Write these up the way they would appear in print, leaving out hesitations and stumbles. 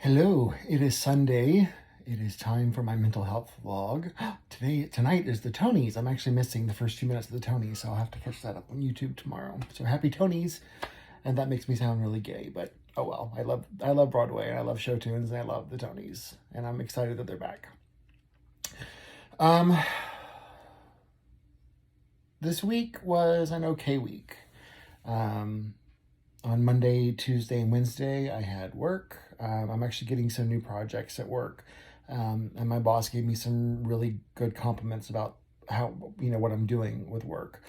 Hello, it is Sunday. It is time for my mental health vlog. Tonight is the Tonys. I'm actually missing the first 2 minutes of the Tonys, so I'll have to catch that up on YouTube tomorrow. So happy Tonys, and that makes me sound really gay, but oh well. I love Broadway, and I love show tunes, and I love the Tonys, and I'm excited that they're back. Um, this week was an okay week. On Monday, Tuesday, and Wednesday, I had work. I'm actually getting some new projects at work. And my boss gave me some really good compliments about how, what I'm doing with work.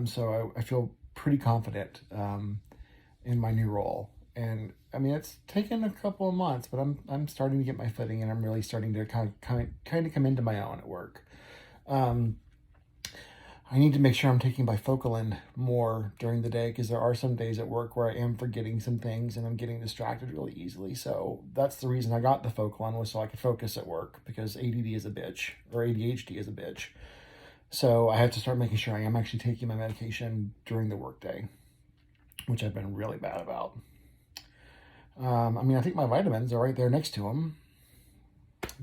So I feel pretty confident in my new role. And I mean, it's taken a couple of months, but I'm starting to get my footing, and I'm really starting to kind of come into my own at work. I need to make sure I'm taking bifocalin more during the day, because there are some days at work where I am forgetting some things and I'm getting distracted really easily. So that's the reason I got the Focalin, was so I could focus at work, because ADD is a bitch, or ADHD is a bitch. So I have to start making sure I am actually taking my medication during the workday, which I've been really bad about. I think my vitamins are right there next to them.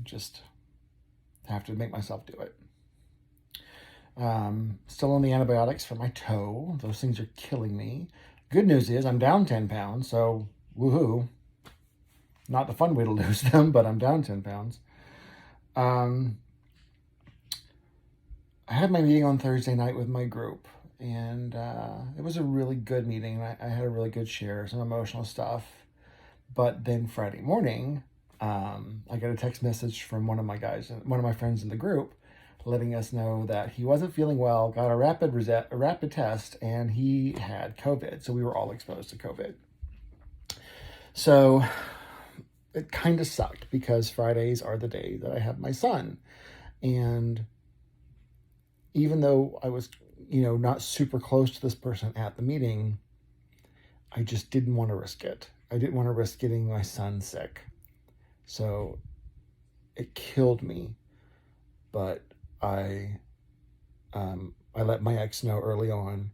Just have to make myself do it. Still on the antibiotics for my toe. Those things are killing me. Good news is I'm down 10 pounds, so woohoo. Not the fun way to lose them, but I'm down 10 pounds. I had my meeting on Thursday night with my group, and it was a really good meeting. I had a really good share, some emotional stuff. But then Friday morning, I got a text message from one of my friends in the group, letting us know that he wasn't feeling well, got a rapid test, and he had COVID. So we were all exposed to COVID. So it kind of sucked, because Fridays are the day that I have my son. And even though I was, not super close to this person at the meeting, I just didn't want to risk it. I didn't want to risk getting my son sick. So it killed me. But I let my ex know early on,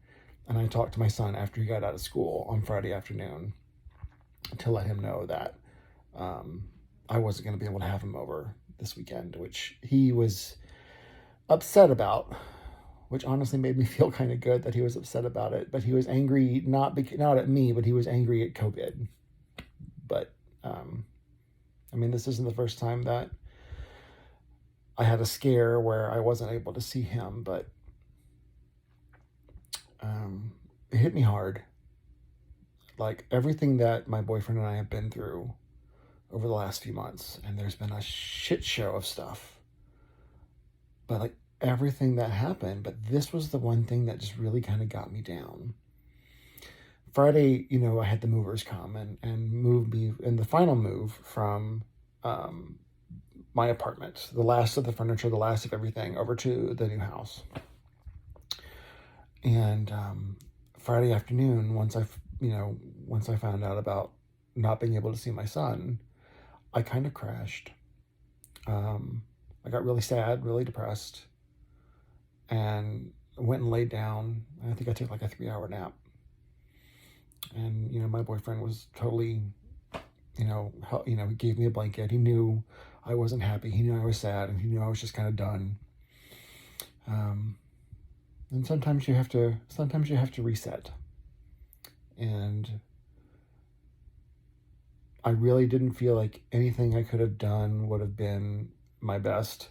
and I talked to my son after he got out of school on Friday afternoon to let him know that I wasn't going to be able to have him over this weekend, which he was upset about, which honestly made me feel kind of good that he was upset about it. But he was angry, not at me, but he was angry at COVID. But this isn't the first time that I had a scare where I wasn't able to see him, but it hit me hard. Like everything that my boyfriend and I have been through over the last few months, and there's been a shit show of stuff. But like everything that happened, but this was the one thing that just really kind of got me down. Friday, I had the movers come and move me in the final move from my apartment, the last of the furniture, the last of everything, over to the new house. And Friday afternoon, once I found out about not being able to see my son, I kind of crashed. I got really sad, really depressed, and went and laid down. I think I took like a 3-hour nap. And my boyfriend was totally, he gave me a blanket. He knew I wasn't happy. He knew I was sad, and he knew I was just kind of done. And sometimes you have to reset. And I really didn't feel like anything I could have done would have been my best.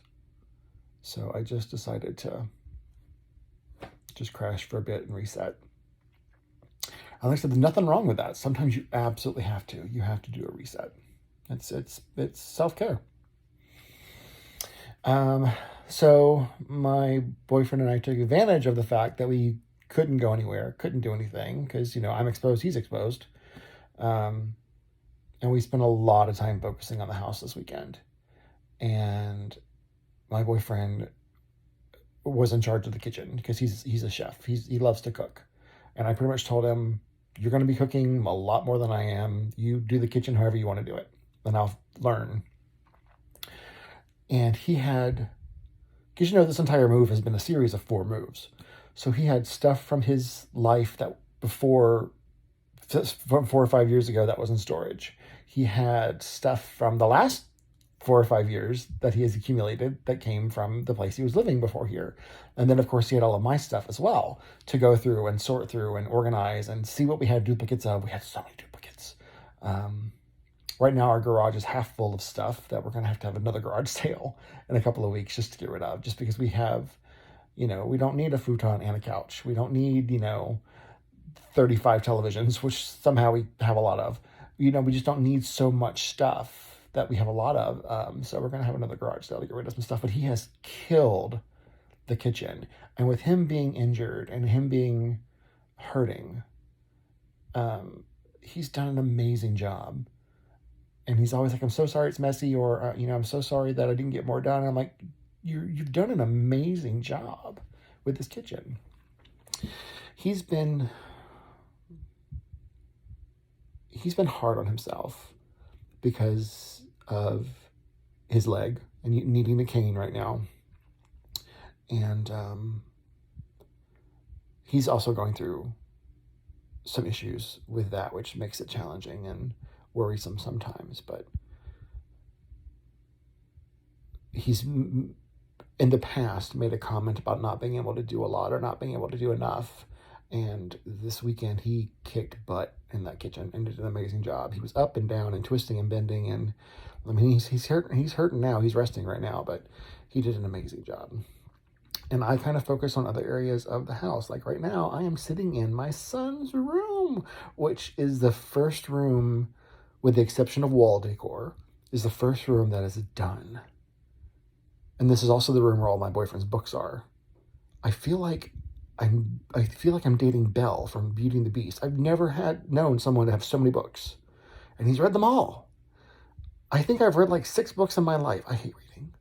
So I just decided to just crash for a bit and reset. And like I said, there's nothing wrong with that. Sometimes you absolutely have to. You have to do a reset. It's self-care. So my boyfriend and I took advantage of the fact that we couldn't go anywhere, couldn't do anything, because, I'm exposed, he's exposed. And we spent a lot of time focusing on the house this weekend. And my boyfriend was in charge of the kitchen, because he's a chef. He loves to cook. And I pretty much told him, you're going to be cooking a lot more than I am. You do the kitchen however you want to do it, and I'll learn. And he had, because this entire move has been a series of 4 moves. So he had stuff from his life that before from 4 or 5 years ago that was in storage. He had stuff from the last 4 or 5 years that he has accumulated that came from the place he was living before here. And then, of course, he had all of my stuff as well to go through and sort through and organize and see what we had duplicates of. We had so many duplicates. Right now, our garage is half full of stuff that we're going to have another garage sale in a couple of weeks just to get rid of, just because we have, we don't need a futon and a couch. We don't need, 35 televisions, which somehow we have a lot of. We just don't need so much stuff that we have a lot of. So we're going to have another garage sale to get rid of some stuff. But he has killed the kitchen. And with him being injured and him being hurting, he's done an amazing job. And he's always like, I'm so sorry it's messy, or, I'm so sorry that I didn't get more done. And I'm like, you've done an amazing job with this kitchen. He's been hard on himself because of his leg and needing a cane right now. And he's also going through some issues with that, which makes it challenging and worrisome sometimes. But he's in the past made a comment about not being able to do a lot or not being able to do enough. And this weekend he kicked butt in that kitchen and did an amazing job. He was up and down and twisting and bending, and I mean he's hurting now. He's resting right now, but he did an amazing job. And I kind of focus on other areas of the house. Like right now, I am sitting in my son's room, which is the first room, with the exception of wall decor, is the first room that is done. And this is also the room where all my boyfriend's books are. I feel like I'm dating Belle from Beauty and the Beast. I've never known someone to have so many books, and he's read them all. I think I've read like 6 books in my life. I hate reading.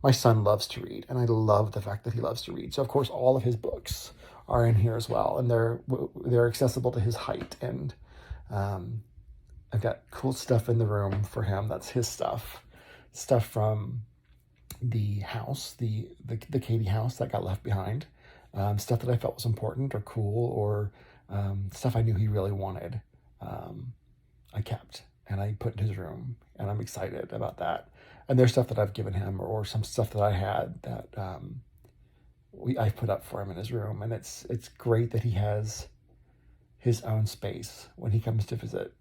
My son loves to read, and I love the fact that he loves to read. So of course, all of his books are in here as well, and they're accessible to his height. And I've got cool stuff in the room for him. That's his stuff from the house, the Katie house that got left behind. Stuff that I felt was important or cool, or stuff I knew he really wanted. I kept and I put in his room, and I'm excited about that. And there's stuff that I've given him, or some stuff that I had that I put up for him in his room. And it's great that he has his own space when he comes to visit.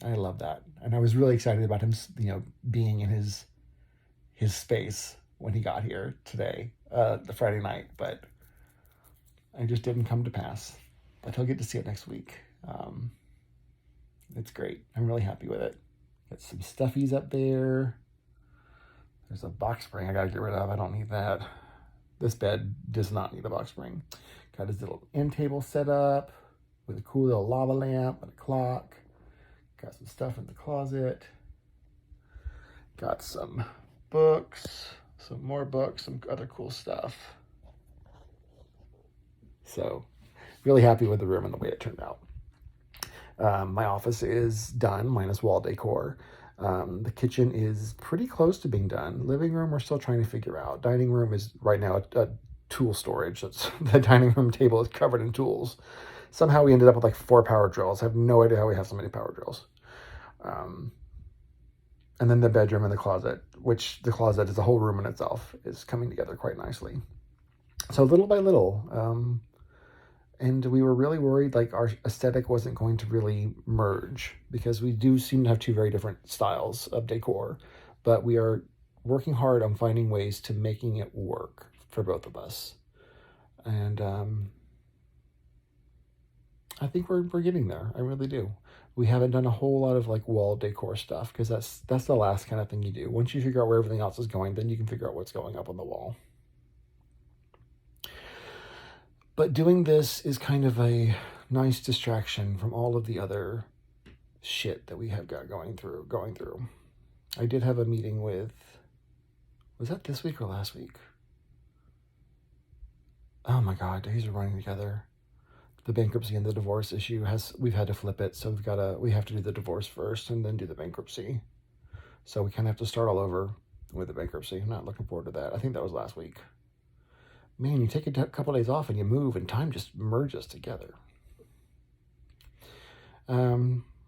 I love that, and I was really excited about him, being in his space when he got here today, the Friday night. But it just didn't come to pass. But he'll get to see it next week. It's great. I'm really happy with it. Got some stuffies up there. There's a box spring I gotta get rid of. I don't need that. This bed does not need a box spring. Got his little end table set up with a cool little lava lamp and a clock. Got some stuff in the closet. Got some books, some more books, some other cool stuff. So really happy with the room and the way it turned out. My office is done, minus wall decor. The kitchen is pretty close to being done. Living room, we're still trying to figure out. Dining room is right now a tool storage. The dining room table is covered in tools. Somehow we ended up with like 4 power drills. I have no idea how we have so many power drills. And then the bedroom and the closet, which the closet is a whole room in itself, is coming together quite nicely. So little by little, and we were really worried like our aesthetic wasn't going to really merge, because we do seem to have 2 very different styles of decor, but we are working hard on finding ways to making it work for both of us. And I think we're getting there. I really do. We haven't done a whole lot of like wall decor stuff, because that's the last kind of thing you do. Once you figure out where everything else is going, then you can figure out what's going up on the wall. But doing this is kind of a nice distraction from all of the other shit that we have got going through. I did have a meeting with, was that this week or last week? Oh my God, days are running together. The bankruptcy and the divorce issue we've had to flip it. So we have to do the divorce first and then do the bankruptcy. So we kind of have to start all over with the bankruptcy. I'm not looking forward to that. I think that was last week. man, you take a couple days off and you move, and time just merges together.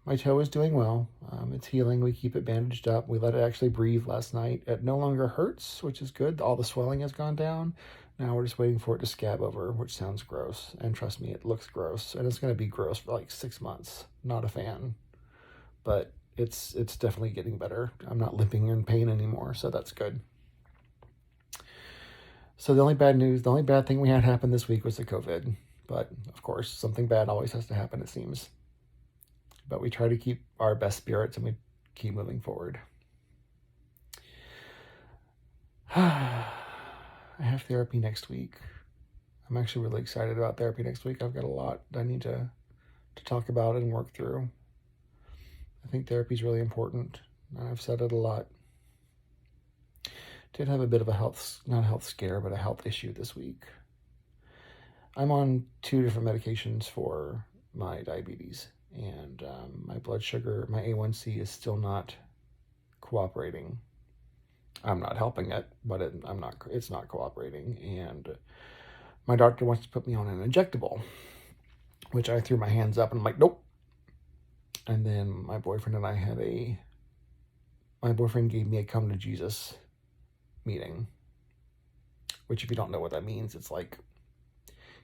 My toe is doing well. It's healing. We keep it bandaged up. We let it actually breathe last night. It no longer hurts, which is good. All the swelling has gone down. Now we're just waiting for it to scab over, which sounds gross. And trust me, it looks gross. And it's going to be gross for like 6 months. Not a fan. But it's definitely getting better. I'm not limping in pain anymore, so that's good. So the only bad thing we had happen this week was the COVID. But of course, something bad always has to happen, it seems. But we try to keep our best spirits and we keep moving forward. I have therapy next week. I'm actually really excited about therapy next week. I've got a lot I need to talk about and work through. I think therapy is really important. I've said it a lot. Did have a bit of a not a health scare, but a health issue this week. I'm on 2 different medications for my diabetes, and my blood sugar, my A1C, is still not cooperating. I'm not helping it, but it's not cooperating, and my doctor wants to put me on an injectable, which I threw my hands up and I'm like, nope. And then my boyfriend gave me a come to Jesus meeting, which, if you don't know what that means, it's like,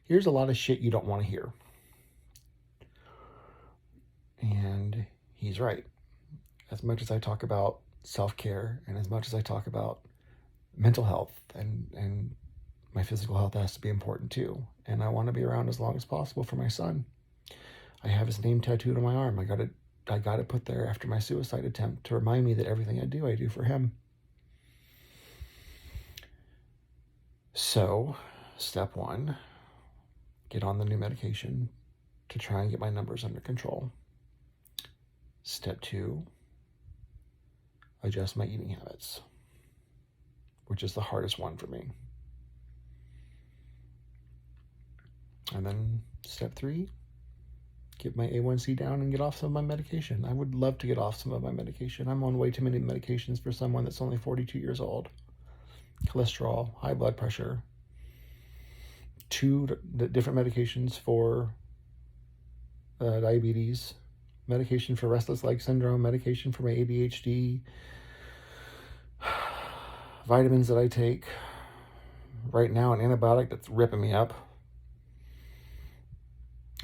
here's a lot of shit you don't want to hear. And he's right. As much as I talk about self-care, and as much as I talk about mental health, and my physical health has to be important too. And I want to be around as long as possible for my son. I have his name tattooed on my arm. I got it put there after my suicide attempt to remind me that everything I do for him. So, step 1, get on the new medication to try and get my numbers under control. Step 2, adjust my eating habits, which is the hardest one for me. And then step 3, get my A1C down and get off some of my medication. I would love to get off some of my medication. I'm on way too many medications for someone that's only 42 years old. Cholesterol, high blood pressure, 2 different medications for diabetes, medication for restless leg syndrome, medication for my ADHD, vitamins that I take. Right now, an antibiotic that's ripping me up.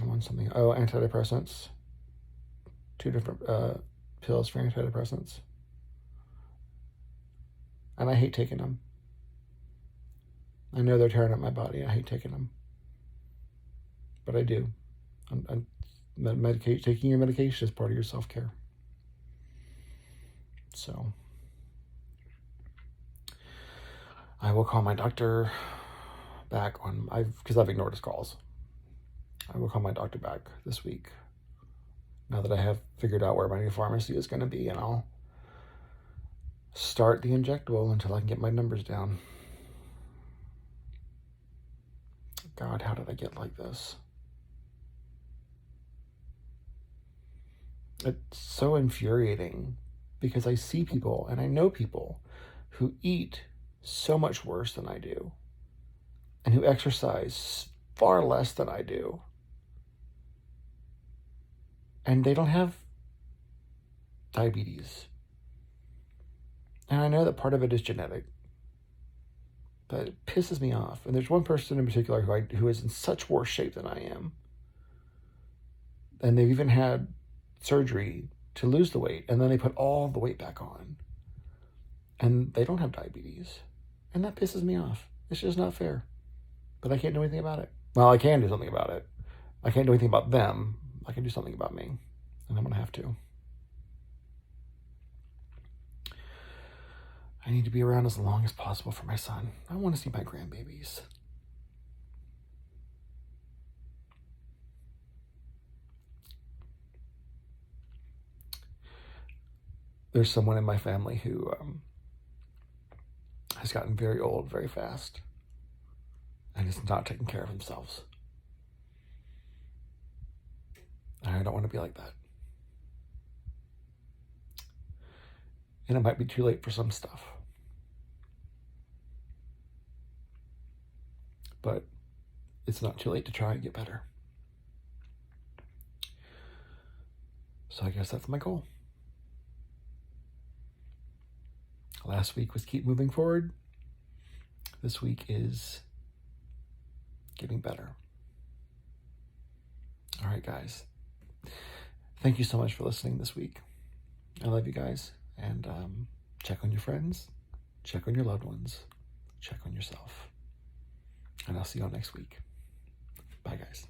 I'm on something. Antidepressants. 2 different pills for antidepressants. And I hate taking them. I know they're tearing up my body. I hate taking them. But I do. Taking your medication is part of your self-care. So I will call my doctor back because I've ignored his calls. I will call my doctor back this week, now that I have figured out where my new pharmacy is going to be, and I'll start the injectable until I can get my numbers down. God, how did I get like this? It's so infuriating because I see people and I know people who eat so much worse than I do and who exercise far less than I do. And they don't have diabetes. And I know that part of it is genetic, but it pisses me off. And there's one person in particular who is in such worse shape than I am. And they've even had surgery to lose the weight, and then they put all the weight back on. And they don't have diabetes. And that pisses me off. It's just not fair. But I can't do anything about it. Well, I can do something about it. I can't do anything about them. I can do something about me. And I'm going to have to. I need to be around as long as possible for my son. I want to see my grandbabies. There's someone in my family who has gotten very old very fast and is not taking care of themselves. And I don't want to be like that. And it might be too late for some stuff. but it's not too late to try and get better. So I guess that's my goal. Last week was keep moving forward. This week is getting better. All right, guys. Thank you so much for listening this week. I love you guys. And check on your friends. Check on your loved ones. Check on yourself. And I'll see you all next week. Bye, guys.